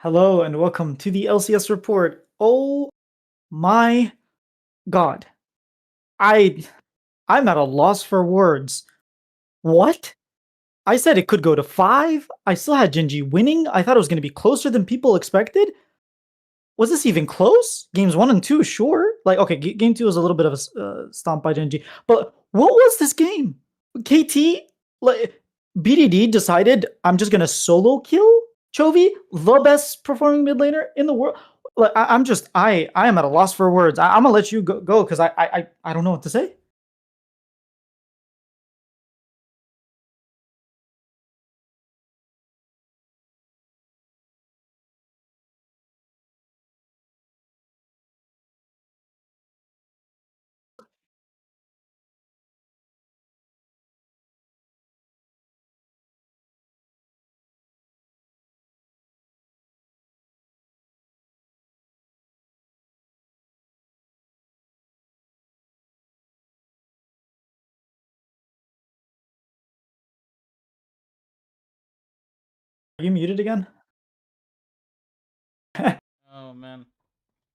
Hello and welcome to the LCS report. Oh my god. I I'm at a loss for words. What? I said it could go to 5. I still had GenG winning. I thought it was going to be closer than people expected. Was this even close? Games 1 and 2, sure. Like, okay, game 2 was a little bit of a stomp by GenG. But what was this game? KT, like, BDD decided I'm just going to solo kill Chovy, the best performing mid laner in the world. Like, I am at a loss for words. I'm gonna let you go because I don't know what to say. Are you muted again? Oh man,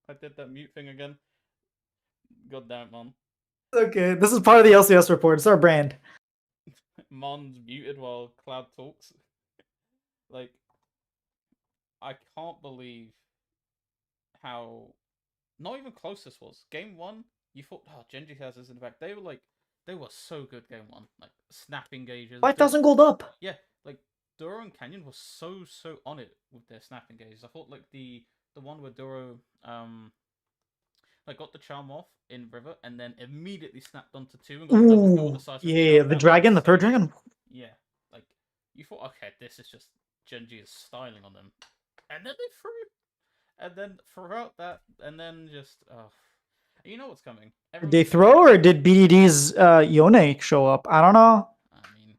I did that mute thing again. God damn it, man. Okay, this is part of the LCS report. It's our brand. Mon's muted while Cloud talks. Like, I can't believe how not even close this was. Game 1, you thought, oh, GenG has this in the back. They were so good game 1. Like, snap engages. 5,000 gold up. Yeah, like, Duro and Canyon was so on it with their snap engages. I thought, like, the one where Duro, like, got the charm off in River and then immediately snapped onto 2 and got double kill with Ooh, the Decisive yeah, Shot. the dragon, the third dragon. Yeah, like you thought, okay, this is just GenG is styling on them, and then they threw, and then throughout that, and then just, you know what's coming. Did they throw or did BDD's Yone show up? I don't know. I mean,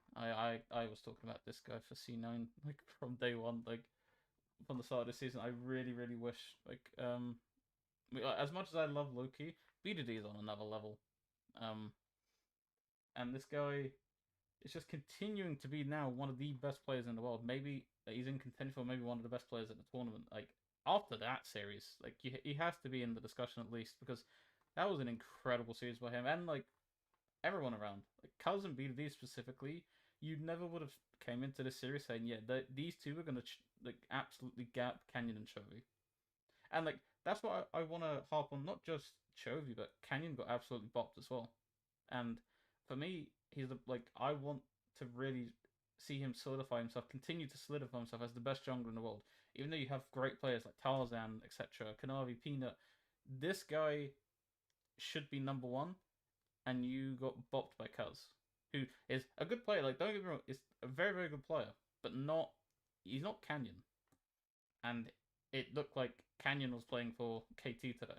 I was talking about this guy for C9 like from day one, like from the start of the season. I really wish as much as I love Loki, BDD is on another level, um, and this guy is just continuing to be now one of the best players in the world. Maybe he's in contention for maybe one of the best players at the tournament. Like after that series, like he has to be in the discussion at least because that was an incredible series by him and like everyone around. Like Cuz and BDD specifically, you never would have came into this series saying yeah these two are gonna like absolutely gap Canyon and Chovy. And like that's what I want to harp on. Not just Chovy, but Canyon got absolutely bopped as well. And for me, he's like I want to really see him solidify himself, continue to solidify himself as the best jungler in the world. Even though you have great players like Tarzan, etc., Kanavi, Peanut, this guy should be number one, and you got bopped by Cuz, who is a good player. Like don't get me wrong, is a very good player, but not he's not Canyon, and it looked like Canyon was playing for KT today.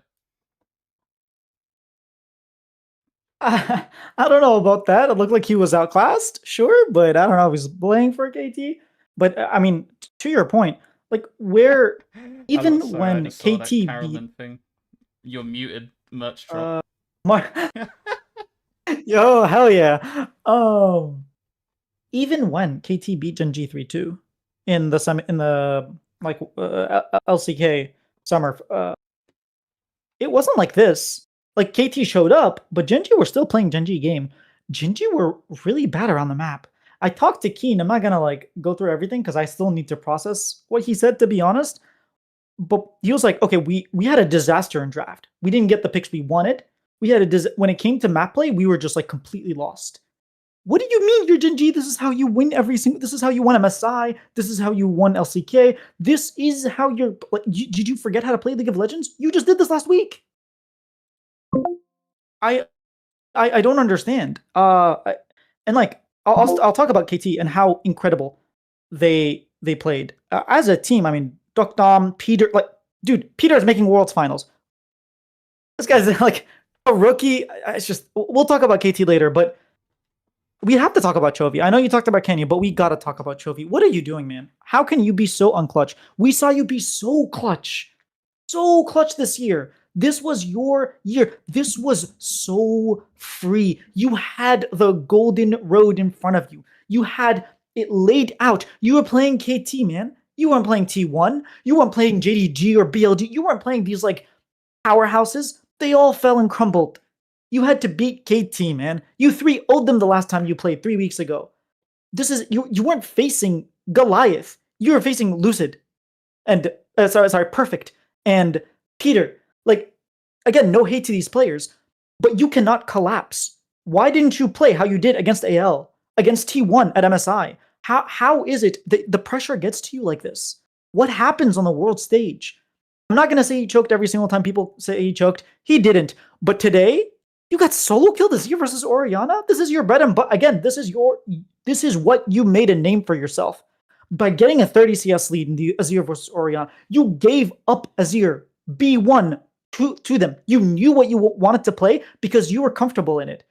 I don't know about that. It looked like he was outclassed, sure, but I don't know if he's playing for KT. But I mean, to your point, like where even when KT beat thing, you're muted merch drop. Yo, hell yeah. Even when KT beat GenG 3-2 in the like LCK summer, it wasn't like this. Like KT showed up, but GenG were still playing GenG game. GenG were really bad around the map. I talked to Keen. I'm not gonna like go through everything because I still need to process what he said, to be honest. But he was like, okay, we had a disaster in draft. We didn't get the picks we wanted. We had when it came to map play, we were just like completely lost. What do you mean you're GenG? This is how you win every single. This is how you won MSI. This is how you won LCK. This is how you're. Like, did you forget how to play League of Legends? You just did this last week. I I don't understand. And like I'll talk about KT and how incredible they played as a team. I mean, Duck Dom, Peter, like dude, Peter is making Worlds Finals. This guy's like a rookie. It's just we'll talk about KT later, but we have to talk about Chovy. I know you talked about Kenya, but we gotta talk about Chovy. What are you doing, man? How can you be so unclutch? We saw you be so clutch this year. This was your year. This was so free. You had the golden road in front of you. You had it laid out. You were playing KT, man. You weren't playing T1. You weren't playing JDG or BLG. You weren't playing these like powerhouses. They all fell and crumbled. You had to beat KT, man. You 3-0'd them the last time you played 3 weeks ago. This is you weren't facing Goliath. You were facing Lucid and sorry, Perfect and Peter. Like, again, no hate to these players, but you cannot collapse. Why didn't you play how you did against AL, against T1 at MSI? How is it that the pressure gets to you like this? What happens on the world stage? I'm not gonna say he choked every single time people say he choked. He didn't. But today, you got solo killed this year versus Oriana. This is your bread and butter. Again, this is what you made a name for yourself. By getting a 30 CS lead in the Azir versus Orion, you gave up Azir B1 to them. You knew what you wanted to play because you were comfortable in it.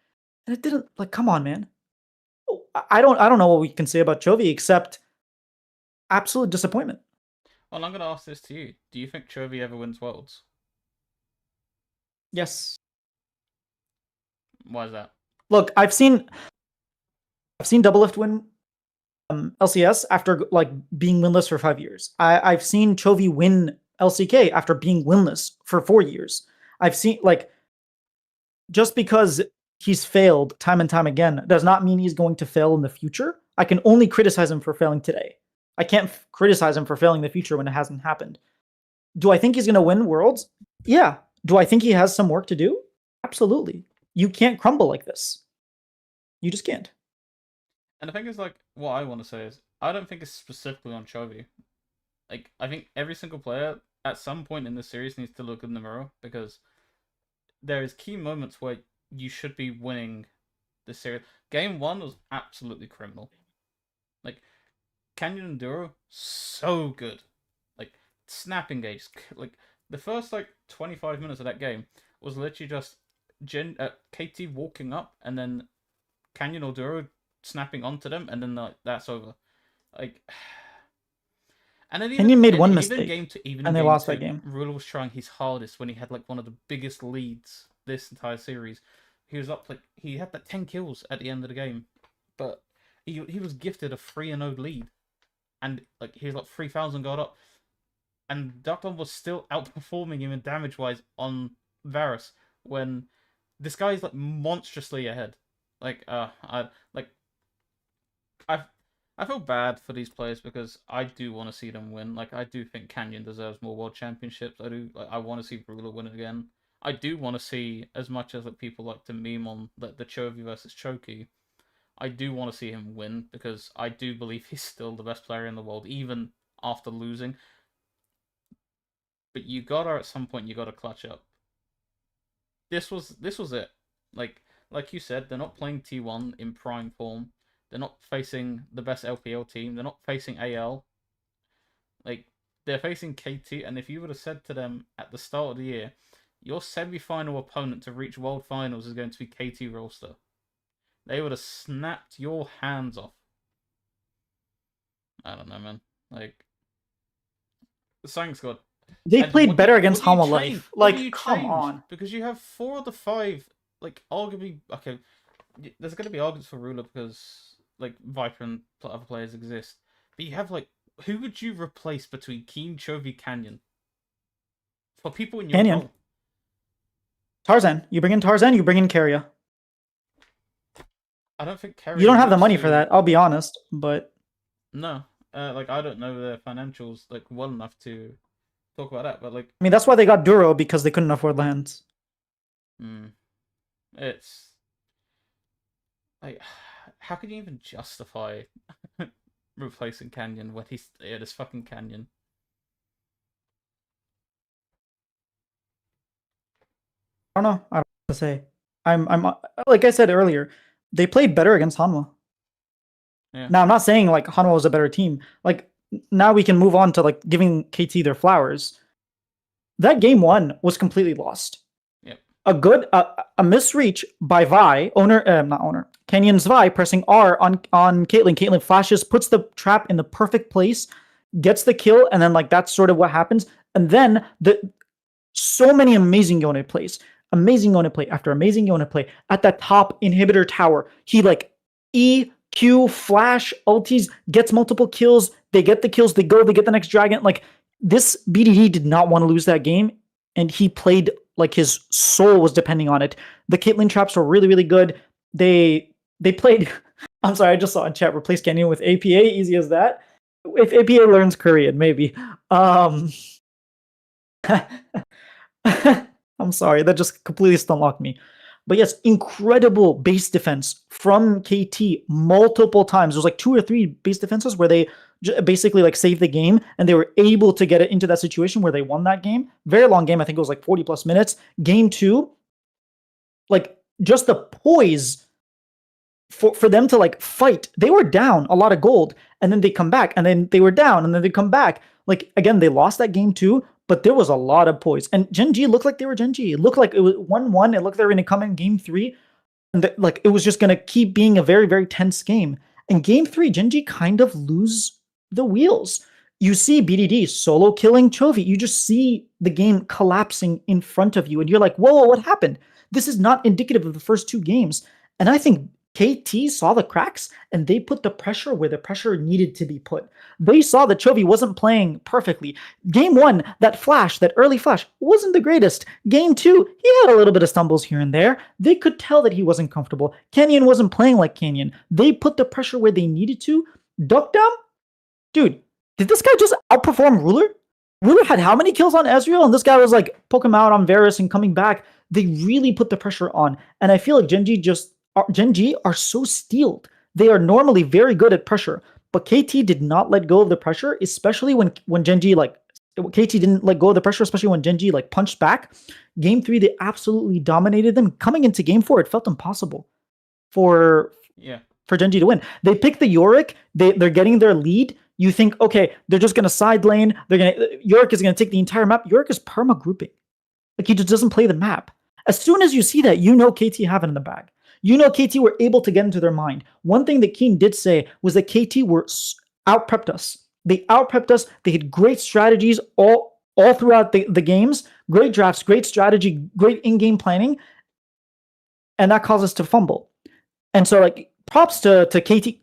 And it didn't, like, come on, man. I don't know what we can say about Chovy except absolute disappointment. Well, I'm going to ask this to you. Do you think Chovy ever wins Worlds? Yes. Why is that? Look, I've seen Doublelift win LCS after like being winless for 5 years. I've seen Chovy win LCK after being winless for 4 years. I've seen, like, just because he's failed time and time again does not mean he's going to fail in the future. I can only criticize him for failing today. I can't criticize him for failing in the future when it hasn't happened. Do I think he's going to win Worlds? Yeah. Do I think he has some work to do? Absolutely. You can't crumble like this. You just can't. And the thing is, like, what I want to say is, I don't think it's specifically on Chovy. Like, I think every single player at some point in the series needs to look in the mirror, because there is key moments where you should be winning the series. Game 1 was absolutely criminal. Like, Canyon and Duro, so good. Like, snap engage. Like, the first, like, 25 minutes of that game was literally just KT walking up, and then Canyon or Duro snapping onto them, and then that's over. Like, and then Canyon made one mistake, and they lost that game. Ruler was trying his hardest when he had like one of the biggest leads this entire series. He was up, like, he had like 10 kills at the end of the game, but he was gifted a 3-0 lead, and like he was like 3,000 got up, and Duckland was still outperforming him in damage wise on Varus when this guy is like monstrously ahead. Like, I feel bad for these players because I do want to see them win. Like, I do think Canyon deserves more world championships. I do. Like, I want to see Ruler win it again. I do want to see, as much as like people like to meme on the Chovy versus Choki, I do want to see him win because I do believe he's still the best player in the world, even after losing. But you gotta, at some point, you gotta clutch up. This was it. Like you said, they're not playing T1 in prime form. They're not facing the best LPL team. They're not facing AL. Like, they're facing KT, and if you would have said to them at the start of the year, your semi-final opponent to reach World Finals is going to be KT Rolster, they would have snapped your hands off. I don't know, man. Like, thanks God. They played better against Hanwha Life. Like, come on. Because you have 4 of the 5, like, arguably, okay, there's going to be arguments for Ruler because, like, Viper and other players exist. But you have, like, who would you replace between Keen, Chovy, Canyon? For people in your role. Tarzan. You bring in Tarzan, you bring in Keria. I don't think Keria... You don't have the money for that, I'll be honest, but... No. Like, I don't know their financials, like, well enough to talk about that, but, like... I mean, that's why they got Duro, because they couldn't afford lands. It's... Like, how can you even justify replacing Canyon when he's this fucking Canyon? I don't know. I don't know what to say. I'm like I said earlier, they played better against Hanwha. Yeah. Now I'm not saying like Hanwha was a better team. Like, now we can move on to like giving KT their flowers. That game 1 was completely lost. Yep. A misreach by Canyon's Vi pressing R on Caitlyn. Caitlyn flashes, puts the trap in the perfect place, gets the kill, and then like that's sort of what happens. And then so many amazing Yone plays. Amazing Yone play after amazing Yone play at that top inhibitor tower. He like Q, flash, ultis, gets multiple kills. They get the kills. They go. They get the next dragon. Like this, BDD did not want to lose that game, and he played like his soul was depending on it. The Caitlyn traps were really, really good. They played. I'm sorry, I just saw in chat replace Canyon with APA. Easy as that. If APA learns Korean, maybe. I'm sorry, that just completely stunlocked me. But yes, incredible base defense from KT multiple times. There's like 2 or 3 base defenses where they basically like saved the game and they were able to get it into that situation where they won that game. Very long game. I think it was like 40 plus minutes. Game 2, like just the poise for them to like fight. They were down a lot of gold and then they come back and then they were down and then they come back. Like again, they lost that game too, but there was a lot of poise. And GenG looked like they were GenG. It looked like it was 1-1. It looked like they were going to come in game 3 and like it was just going to keep being a very, very tense game. And game 3, GenG kind of lose the wheels. You see BDD solo killing Chovy. You just see the game collapsing in front of you and you're like, whoa, what happened? This is not indicative of the first 2 games. And I think KT saw the cracks and they put the pressure where the pressure needed to be put. They saw that Chovy wasn't playing perfectly. Game 1, that flash, that early flash, wasn't the greatest. Game 2, he had a little bit of stumbles here and there. They could tell that he wasn't comfortable. Canyon wasn't playing like Canyon. They put the pressure where they needed to. Duck down? Dude, did this guy just outperform Ruler? Ruler had how many kills on Ezreal? And this guy was like poke him out on Varus and coming back. They really put the pressure on. And I feel like GenG are so steeled. They are normally very good at pressure, but KT did not let go of the pressure, especially when GenG like KT didn't let go of the pressure, especially when GenG like punched back. Game 3, they absolutely dominated them. Coming into game 4, it felt impossible for GenG to win. They picked the Yorick. They're getting their lead. You think, okay, they're just gonna side lane. Yorick is gonna take the entire map. Yorick is perma grouping. Like he just doesn't play the map. As soon as you see that, you know KT have it in the bag. You know KT were able to get into their mind. One thing that Keen did say was that KT were out-prepped us. They out-prepped us. They had great strategies all throughout the games. Great drafts, great strategy, great in-game planning. And that caused us to fumble. And so like props to KT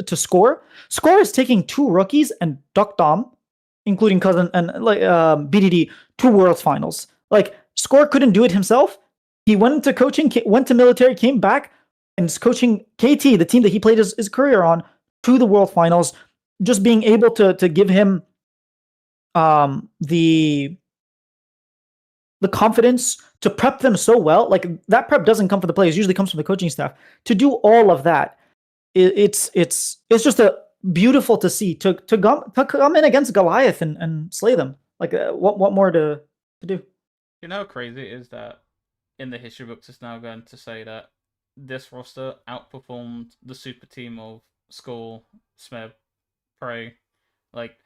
to Score. Score is taking 2 rookies and Duck Dom, including Cousin and like BDD, to Worlds Finals. Like Score couldn't do it himself. He went into coaching, went to military, came back, and is coaching KT, the team that he played his career on, to the World Finals. Just being able to give him the confidence to prep them so well. Like that prep doesn't come from the players; usually comes from the coaching staff. To do all of that, it's just a beautiful to see. To come in against Goliath and slay them. Like what more to do? You know how crazy it is that in the history books it's now going to say that this roster outperformed the super team of Skull, Smeb, Prey. Like,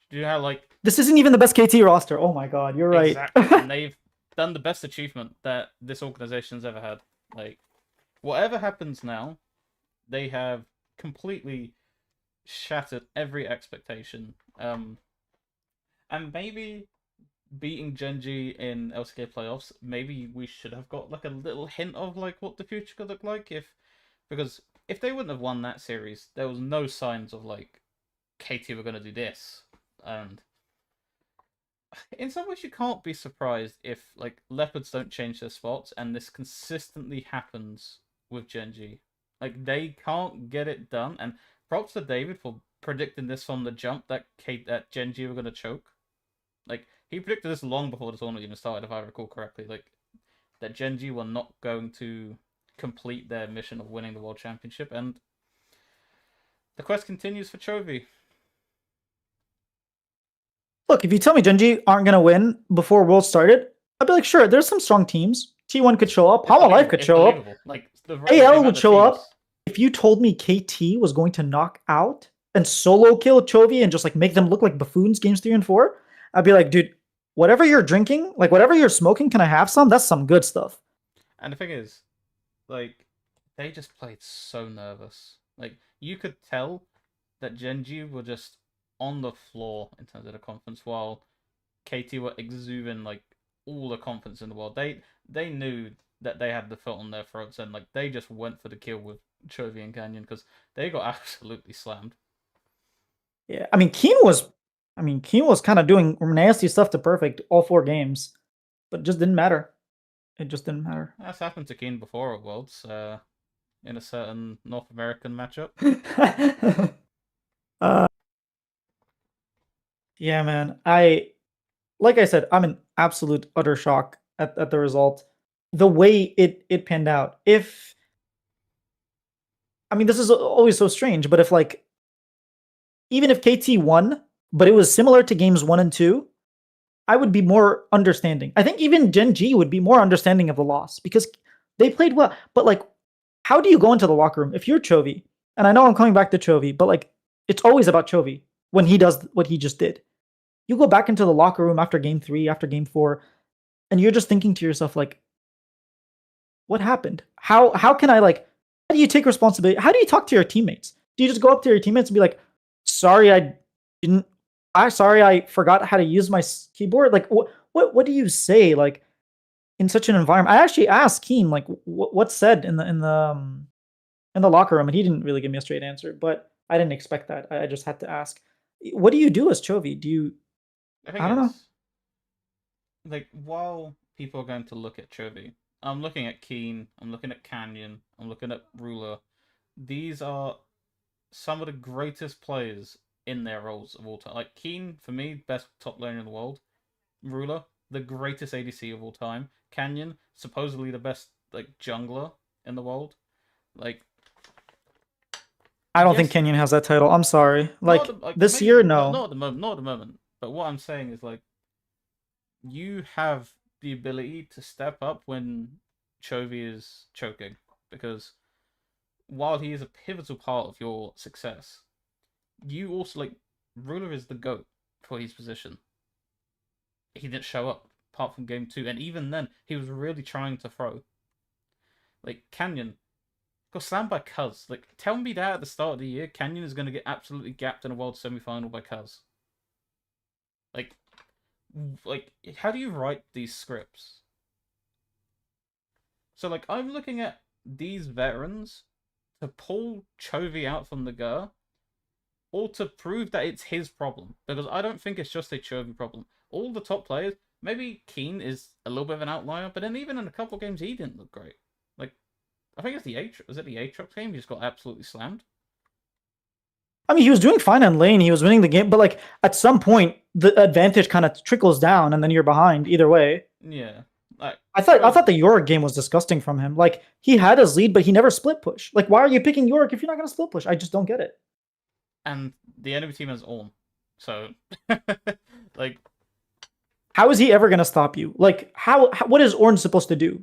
do you know how like this isn't even the best KT roster? Oh my god, you're right. Exactly. And they've done the best achievement that this organization's ever had. Like, whatever happens now, they have completely shattered every expectation. And maybe beating GenG in LCK playoffs, maybe we should have got like a little hint of like what the future could look like because if they wouldn't have won that series, there was no signs of like KT were gonna do this. And in some ways you can't be surprised if like Leopards don't change their spots and this consistently happens with GenG. Like they can't get it done, and props to David for predicting this from the jump that GenG were gonna choke. Like, he predicted this long before the tournament even started, if I recall correctly. Like, that GenG were not going to complete their mission of winning the World Championship, and the quest continues for Chovy. Look, if you tell me GenG aren't going to win before World started, I'd be like, sure, there's some strong teams. T1 could show up. Hollow Life could show up. Like, AL would show up. If you told me KT was going to knock out and solo kill Chovy and just like make them look like buffoons games 3 and 4, I'd be like, dude, whatever you're drinking, like whatever you're smoking, can I have some? That's some good stuff. And the thing is, like, they just played so nervous. Like, you could tell that GenG were just on the floor in terms of the confidence, while KT were exuding like all the confidence in the world. They knew that they had the foot on their throats, and like they just went for the kill with Chovy and Canyon because they got absolutely slammed. Yeah, I mean, Keen was kind of doing nasty stuff to Perfect all 4 games, but it just didn't matter. It just didn't matter. That's happened to Keen before at Worlds, in a certain North American matchup. uh, yeah, man. Like I said, I'm in absolute utter shock at the result. The way it panned out. If I mean, this is always so strange, but if like even if KT won, but it was similar to games 1 and 2, I would be more understanding. I think even GenG would be more understanding of the loss because they played well. But like, how do you go into the locker room if you're Chovy? And I know I'm coming back to Chovy, but like, it's always about Chovy when he does what he just did. You go back into the locker room after game 3, after game 4, and you're just thinking to yourself like, what happened? How can I like? How do you take responsibility? How do you talk to your teammates? Do you just go up to your teammates and be like, sorry, I didn't. I sorry, I forgot how to use my keyboard. Like, what do you say like in such an environment? I actually asked Keen like what's said in the locker room, and he didn't really give me a straight answer. But I didn't expect that. I just had to ask. What do you do as Chovy? Do you? I think I don't know. it's like while people are going to look at Chovy, I'm looking at Keen, I'm looking at Canyon, I'm looking at Ruler. These are some of the greatest players in their roles of all time. Like Keen, for me, best top laner in the world. Ruler, the greatest ADC of all time. Canyon, supposedly the best like jungler in the world. Like I don't think yes, Kenyon has that title. I'm sorry. not Like at the, like this maybe year, not no. at the moment, not at the moment. But what I'm saying is like you have the ability to step up when Chovy is choking because while he is a pivotal part of your success, you also like Ruler is the goat for his position. He didn't show up apart from game 2, and even then he was really trying to throw. Like Canyon got slammed by Cuz. Like tell me that at the start of the year, Canyon is going to get absolutely gapped in a world semi-final by Cuz. Like, like how do you write these scripts? So like I'm looking at these veterans to pull Chovy out from the GUR or to prove that it's his problem. Because I don't think it's just a Chovy problem. All the top players, maybe Keen is a little bit of an outlier, but then even in a couple of games he didn't look great. Like I think it's the was it the Aatrox game? He just got absolutely slammed. I mean, he was doing fine on lane. He was winning the game, but like at some point, the advantage kind of trickles down, and then you're behind either way. Yeah. Like I Cuz thought the Yorick game was disgusting from him. Like he had his lead, but he never split push. Like why are you picking Yorick if you're not gonna split push? I just don't get it. and the enemy team has Ornn. So like How is he ever gonna stop you? Like how what is Ornn supposed to do?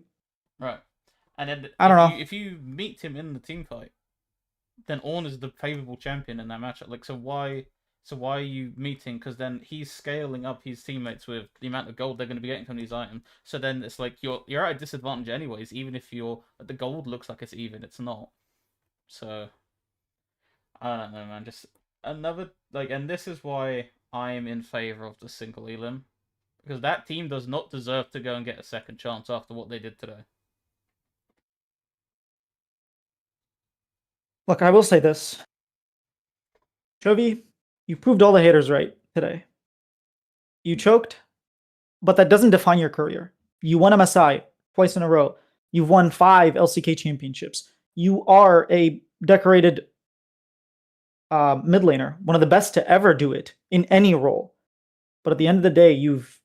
right. And then I don't know. if you meet him in the team fight, then Ornn is the favorable champion in that matchup. Like, so why are you meeting? Because then he's scaling up his teammates with the amount of gold they're going to be getting from these items. So then it's like you're at a disadvantage anyways. Even if the gold looks like it's even, it's not. So I don't know, man. Just another like, and this is why I'm in favor of the single elim because that team does not deserve to go and get a second chance after what they did today. Look, I will say this, Chovy, you proved all the haters right today. You choked, but that doesn't define your career. You won MSI twice in a row. You've won 5 LCK championships. You are a decorated mid laner, one of the best to ever do it in any role. But at the end of the day, you've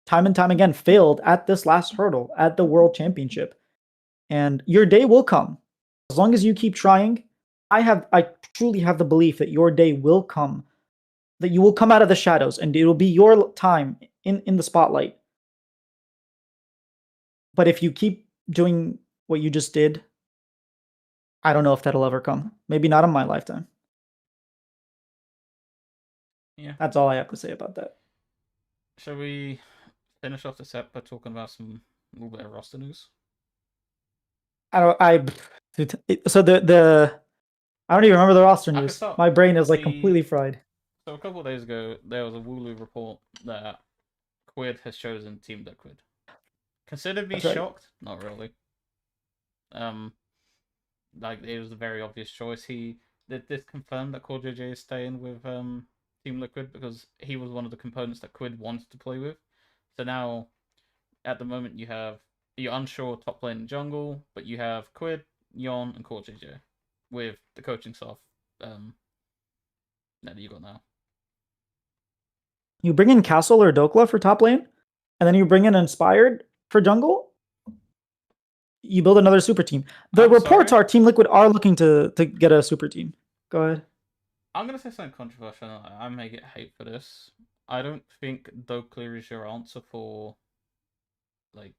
time and time again failed at this last hurdle at the World Championship. And your day will come. As long as you keep trying, I truly have the belief that your day will come, that you will come out of the shadows and it will be your time in the spotlight. But if you keep doing what you just did, I don't know if that'll ever come. Maybe not in my lifetime. Yeah. That's all I have to say about that. Shall we finish off the set by talking about some a little bit of roster news? I don't. So the I don't even remember the roster I can news. start. My brain is like The completely fried. So a couple of days ago, there was a Wooloo report that Quid has chosen Team Liquid. Considered me That's right. shocked? Not really. Um, like it was a very obvious choice. He did this confirm that Core JJ is staying with Team Liquid because he was one of the components that Quid wanted to play with. So now, at the moment, you're unsure top lane and jungle, but you have Quid, Yon, and Core JJ with the coaching staff that you got now. You bring in Castle or Dokla for top lane, and then you bring in Inspired for jungle. You build another super team. The reports are Team Liquid are looking to get a super team. Go ahead. I'm gonna say something controversial. I may get hate for this. I don't think Dokla is your answer for like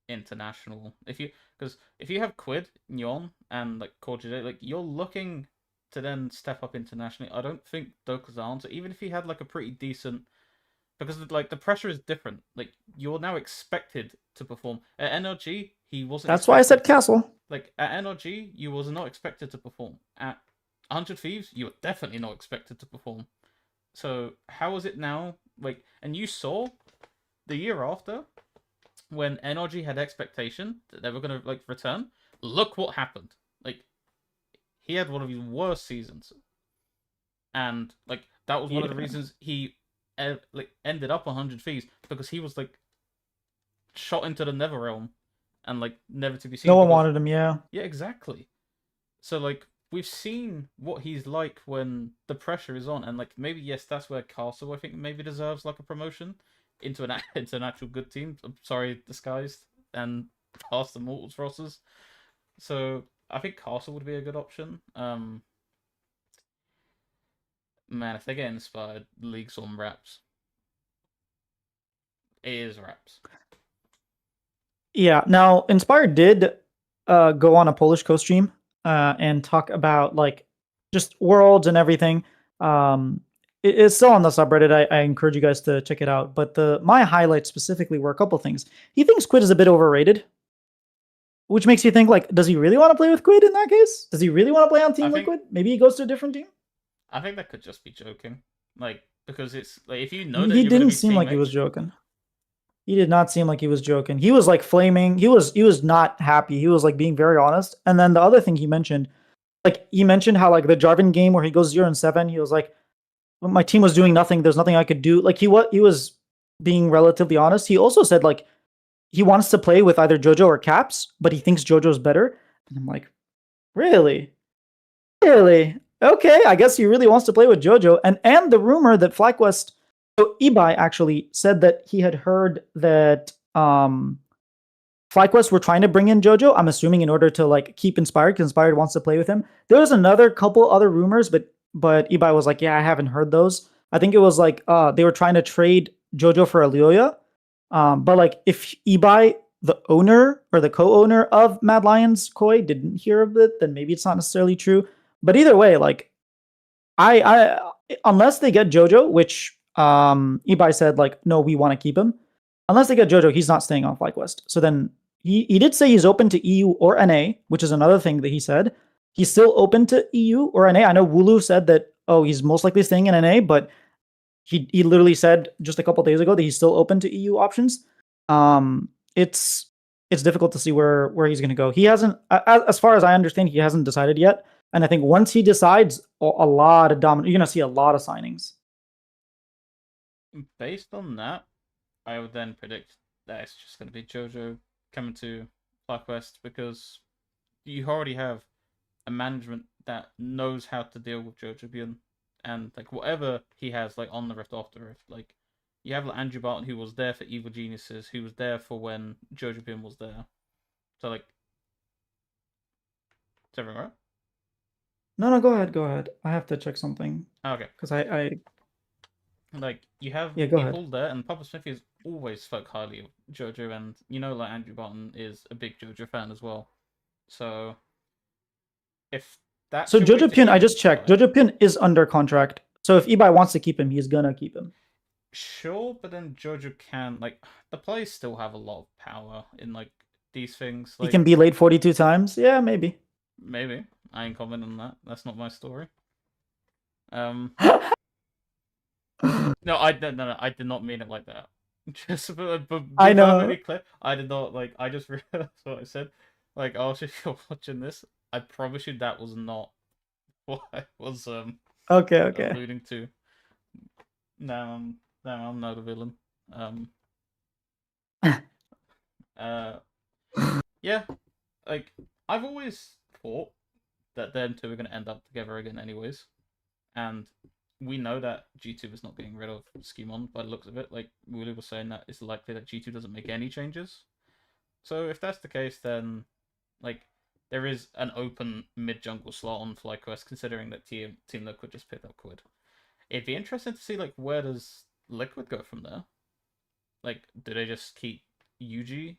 international. If you have Quid, Nyon, and like Core JJ, like you're looking to then step up internationally. I don't think Dokla's the answer. Even if he had like a pretty decent, because like the pressure is different. Like you're now expected to perform at NRG. He wasn't. That's why I said Castle. Like at NRG, you was not expected to perform. At 100 Thieves, you were definitely not expected to perform. So how is it now? Like, and you saw the year after when NRG had expectation that they were gonna like return. Look what happened. Like he had one of his worst seasons, and like that was one of the reasons he like ended up 100 Thieves because he was like shot into the Nether Realm and like never to be seen. No one wanted him. Yeah. Yeah, exactly. So like we've seen what he's like when the pressure is on, and like maybe yes, that's where Castle I think maybe deserves like a promotion into an actual good team. I'm sorry, disguised and past the Mortals rosters. So I think Castle would be a good option. Man, if they get inspired, League's on wraps. It is wraps. Yeah. Now, Inspired did go on a Polish co-stream and talk about like just worlds and everything. It's still on the subreddit. I encourage you guys to check it out. But my highlights specifically were a couple things. He thinks Quid is a bit overrated, which makes you think like, does he really want to play with Quid in that case? Does he really want to play on Team Liquid? Maybe he goes to a different team. I think that could just be joking, like because it's like if you know that he didn't seem like he was joking. He did not seem like he was joking. He was like flaming. He was not happy. He was like being very honest. And then the other thing he mentioned, how like the Jarvan game where he goes 0-7, he was like, well, my team was doing nothing. There's nothing I could do. Like he was being relatively honest. He also said like he wants to play with either JoJo or Caps, but he thinks JoJo's better. And I'm like, really? Okay, I guess he really wants to play with JoJo. And the rumor that FlyQuest, so Ibai actually said that he had heard that FlyQuest were trying to bring in JoJo. I'm assuming in order to like keep Inspired, because Inspired wants to play with him. There was another couple other rumors, but Ibai was like, yeah, I haven't heard those. I think it was like they were trying to trade JoJo for Alioya. But like if Ibai, the owner or the co-owner of Mad Lions Koi, didn't hear of it, then maybe it's not necessarily true. But either way, like I unless they get JoJo, which Ibai said like, no, we want to keep him. Unless they get JoJo, he's not staying on FlyQuest. So then he did say he's open to EU or NA, which is another thing that he said. He's still open to EU or NA. I know Wooloo said that, oh, he's most likely staying in NA, but he literally said just a couple days ago that he's still open to EU options. It's difficult to see where he's going to go. He hasn't, as far as I understand, he hasn't decided yet. And I think once he decides, a lot of you're going to see a lot of signings. Based on that, I would then predict that it's just going to be JoJo coming to FlyQuest because you already have a management that knows how to deal with JoJo Bjorn and like whatever he has like on the Rift off the Rift. Like you have like Andrew Barton who was there for Evil Geniuses, who was there for when JoJo Bjorn was there. So like, is everything right? No, go ahead. I have to check something. Okay. Because I like you have people there, and Papa Smithy has always spoke highly of JoJo, and you know, like Andrew Barton is a big JoJo fan as well. So if that's JoJo Pion, I just checked. JoJo Pion is under contract. So if Ibai wants to keep him, he's gonna keep him. Sure, but then JoJo can like the players still have a lot of power in like these things. Like, he can be late 42 times. Yeah, maybe. Maybe. I ain't commenting on that. That's not my story. No, I did not mean it like that. Just but I know. Clear, I did not like. I just realized what I said. Like, oh, if you're watching this, I promise you that was not what I was Okay. alluding to. Now I'm not a villain. Um, uh, yeah, like I've always thought that them two are going to end up together again, anyways. And we know that G2 is not getting rid of Skimon by the looks of it. Like Wooly was saying, that it's likely that G2 doesn't make any changes. So if that's the case, then like there is an open mid jungle slot on FlyQuest, considering that Team Liquid just picked up Quid. It'd be interesting to see like where does Liquid go from there. Like, do they just keep UG?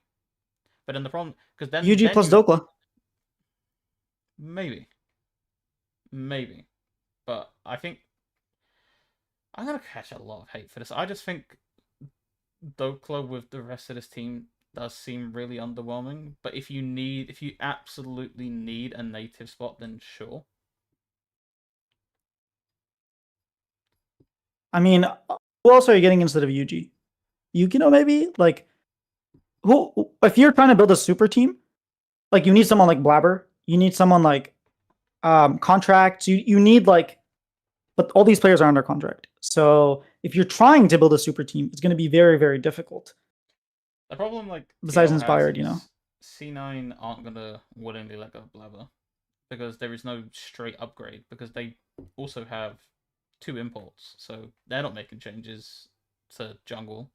But then the problem, because UG then plus you Dokla. maybe, but I think I'm gonna catch a lot of hate for this. I just think Dokla with the rest of this team does seem really underwhelming. But if you absolutely need a native spot, then sure. I mean, who else are you getting instead of UG? Yukino maybe? Like, who? If you're trying to build a super team, like you need someone like Blabber. You need someone like contracts. You need like, but all these players are under contract. So if you're trying to build a super team, it's going to be very difficult. The problem like Besides TL has Inspired, you know. is C9 aren't gonna willingly let go of Blabber because there is no straight upgrade because they also have two imports, so they're not making changes to jungle.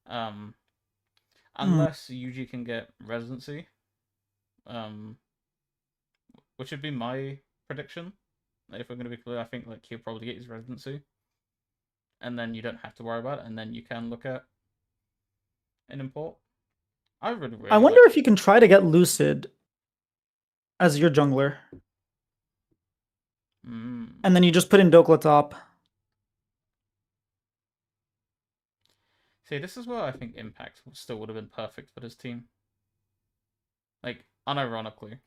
Um, Hmm. unless UG can get residency, um, which would be my prediction. If we're going to be clear, I think like he'll probably get his residency, and then you don't have to worry about it, and then you can look at an import. I would I really wonder like. if you can try to get Lucid as your jungler, and then you just put in Dokla top. See, this is where I think Impact still would have been perfect for this team. Like, unironically.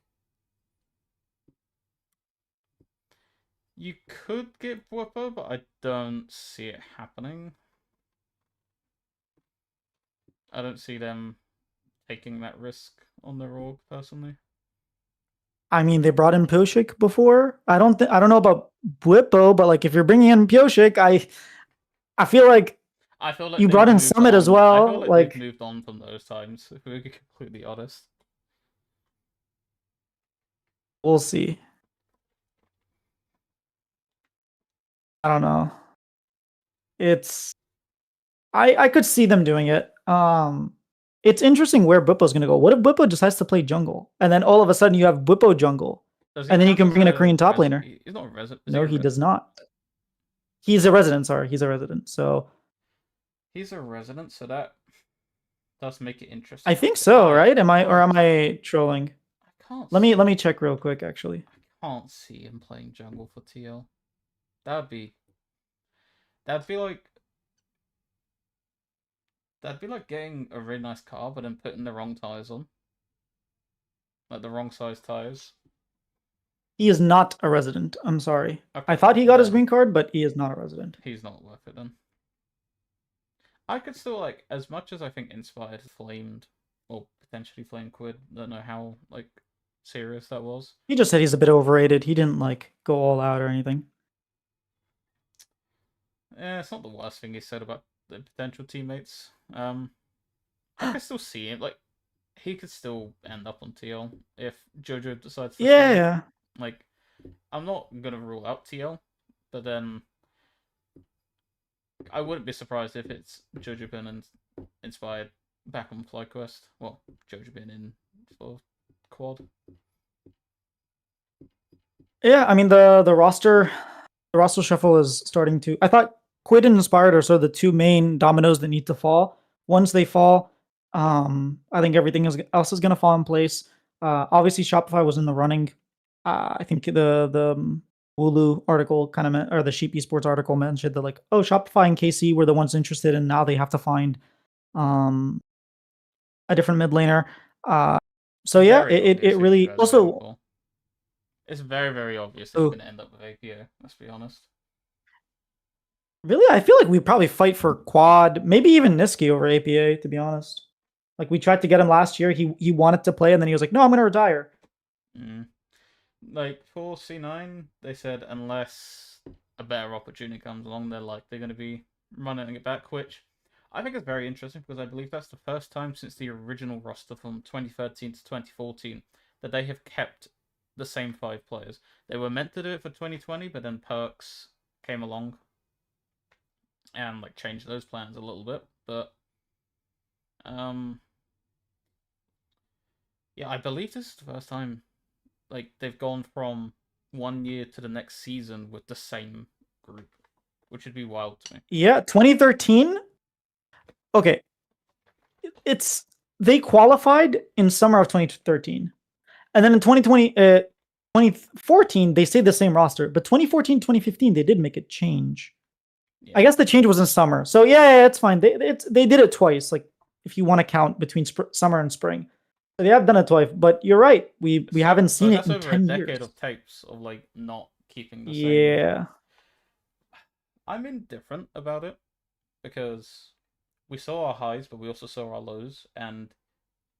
You could get Bwippo, but I don't see it happening. I don't see them taking that risk on their org, personally. I mean, they brought in Pioshik before. I don't know about Bwippo, but like if you're bringing in Pioshik, I feel like I feel like you they've brought in moved Summit as on. I feel well. like they've Like, moved on from those times, if we're completely honest. we'll see. I don't know. It's I could see them doing it. It's interesting where Bwippo's gonna go. What if Bwippo decides to play jungle, and then all of a sudden you have Bwippo jungle, Does he and then you count can as bring in a a Korean top laner? He's not a resident. Is he No, a he resident? does not. He's a resident. Sorry, he's a resident. So He's a resident, so that does make it I interesting. think so, right? Am But I trolling? I can't Let see. me check real quick. Actually, I can't see him playing jungle for TL. That'd be that'd be like that'd be like getting a really nice car, but then putting the wrong tires on, like the wrong size tires. he is not a resident. I'm sorry. I Okay, thought he got his then green card, but he is not a resident. he's not worth it. Then I could still like, as much as I think Inspired flamed or potentially flamed Quid. I don't know how like serious that was. He just said he's a bit overrated. He didn't like go all out or anything. Yeah, it's not the worst thing he said about the potential teammates. I could still see him. Like, he could still end up on TL if Jojo decides to stay. Yeah. Like, I'm not gonna rule out TL, but then I wouldn't be surprised if it's Jojo Bin and Inspired back on FlyQuest. Well, Jojo Bin in for Quad. Yeah, I mean the roster shuffle is starting to. I thought Quid and Inspired are sort of the two main dominoes that need to fall. Once they fall, I think everything else is going to fall in place. Obviously, Shopify was in the running. I think the Wooloo article kind of or the Sheep Esports article mentioned that like, oh, Shopify and KC were the ones interested, and now they have to find um, a different mid laner. So yeah, Very obvious it who you really guys are going also. for. It's very obvious that you're Oh, going to end up with APO. Let's be honest. really, I feel like we probably fight for Quad, maybe even Niski over APA. To be honest, like we tried to get him last year. He wanted to play, and then he was like, "No, I'm going to retire." Mm. Like for C9, they said unless a better opportunity comes along, they're going to be running it back, which I think is very interesting because I believe that's the first time since the original roster from 2013 to 2014 that they have kept the same 5 players. They were meant to do it for 2020, but then Perks came along and like changed those plans a little bit. But um, yeah, I believe this is the first time like they've gone from one year to the next season with the same group, which would be wild to me. Yeah, 2013. Okay, it's they qualified in summer of 2013, and then in 2014 they stayed the same roster, but 2014, 2015 they did make a change. Yeah. I guess the change was in summer, so yeah, it's fine. They did it twice, like if you want to count between summer and spring. So they have done it twice, but you're right. We haven't seen it That's in over a 10 decade years. of tapes of like not keeping the same. Yeah. I'm indifferent about it because we saw our highs, but we also saw our lows. And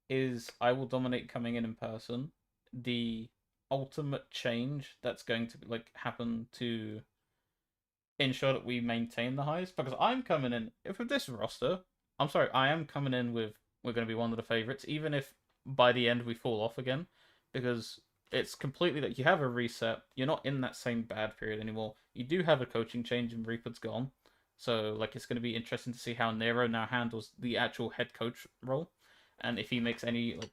is I Will Dominate coming in person the ultimate change that's going to like happen to ensure that we maintain the highs? Because I'm coming in if with this roster, I'm sorry, I am coming in with we're going to be one of the favorites, even if by the end we fall off again, because it's completely that you have a reset. You're not in that same bad period anymore. You do have a coaching change, and Reaper's gone, so like it's going to be interesting to see how Nero now handles the actual head coach role, and if he makes any like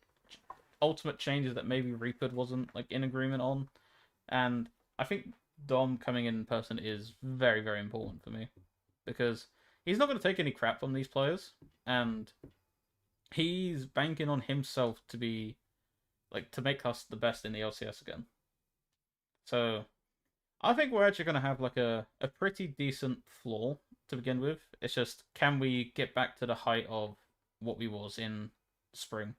ultimate changes that maybe Reaper wasn't like in agreement on. And I think Dom coming in person is very, very important for me because he's not going to take any crap from these players, and he's banking on himself to be like to make us the best in the LCS again. So I think we're actually going to have like a pretty decent floor to begin with. It's just can we get back to the height of what we was in spring?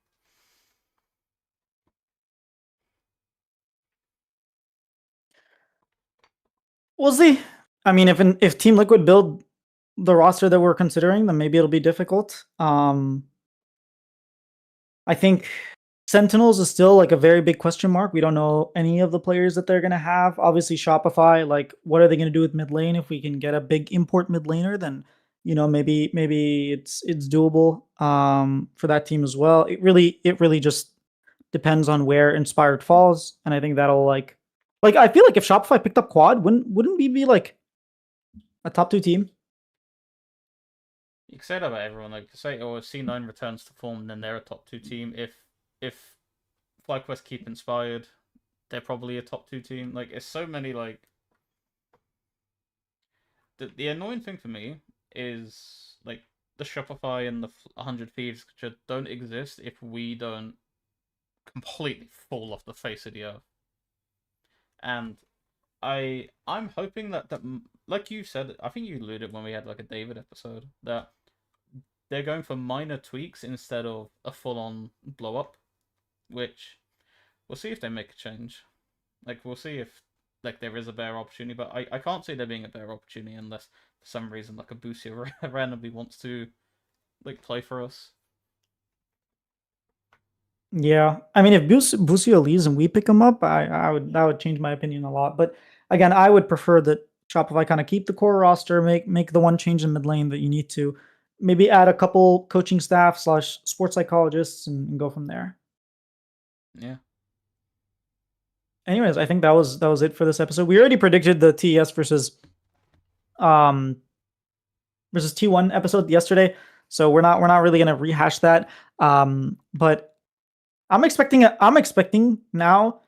We'll see. I mean, if Team Liquid build the roster that we're considering, then maybe it'll be difficult. I think Sentinels is still like a very big question mark. We don't know any of the players that they're gonna have. Obviously, Shopify, like, what are they gonna do with mid lane? If we can get a big import mid laner, then maybe it's doable for that team as well. It really just depends on where Inspired falls, and I think that'll like I feel like if Shopify picked up Quad, wouldn't we be like a top 2 team? You can say that about everyone. Like say, oh, if C9 returns to form, then they're a top 2 team. If FlyQuest keep inspired, they're probably a top 2 team. Like it's so many like the annoying thing for me is like the Shopify and the 100 Thieves just don't exist if we don't completely fall off the face of the earth. And I'm hoping that like you said, I think you alluded when we had like a David episode that they're going for minor tweaks instead of a full on blow up, which we'll see if they make a change. Like we'll see if like there is a better opportunity, but I can't see there being a better opportunity unless for some reason like a Busio randomly wants to like play for us. Yeah, I mean, if Busio leaves and we pick him up, that would change my opinion a lot. But again, I would prefer that Shopify kind of keep the core roster, make the one change in mid lane that you need to, maybe add a couple coaching staff slash sports psychologists and go from there. Yeah. Anyways, I think that was it for this episode. We already predicted the TES um versus T1 episode yesterday, so we're not really gonna rehash that. But I'm expecting now.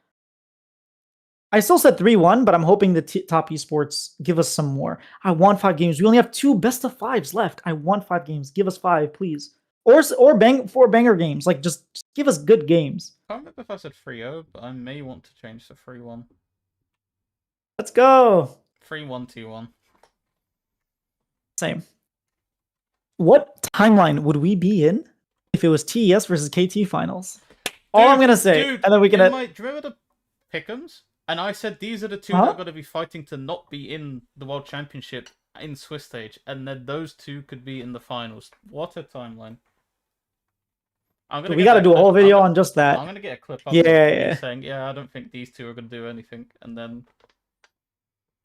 I still said 3-1, but I'm hoping the top esports give us some more. I want 5 games. We only have 2 best of 5s left. I want 5 games. Give us 5, please. Or bang 4 banger games. Like just give us good games. I can't remember if I said 3-0, but I may want to change to 3-1. Let's go. 3-1 T1. Same. What timeline would we be in if it was TES versus KT finals? All I'm gonna say, dude, and then we can. Do you remember the pick'ems? And I said these are the 2 that are going to be fighting to not be in the World Championship in Swiss stage, and then those 2 could be in the finals. What a timeline! gonna we get got to that do a clip. whole I'm video gonna- on just that. I'm gonna get a clip up Yeah, of me yeah. saying, "Yeah, I don't think these two are gonna do anything," and then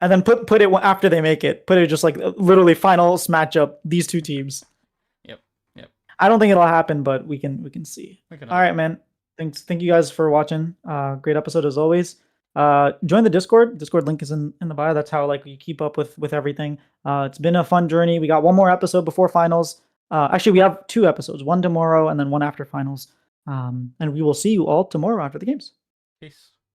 And then put it after they make it. Put it just like literally finals matchup. These two teams. yep, yep. I don't think it'll happen, but we can see. We can All right, man. Thank you guys for watching. Great episode as always. Join the Discord. Discord link is in the bio. That's how like you keep up with everything. It's been a fun journey. We got one more episode before finals. Actually, we have 2 episodes, one tomorrow and then one after finals. And we will see you all tomorrow after the games. Peace.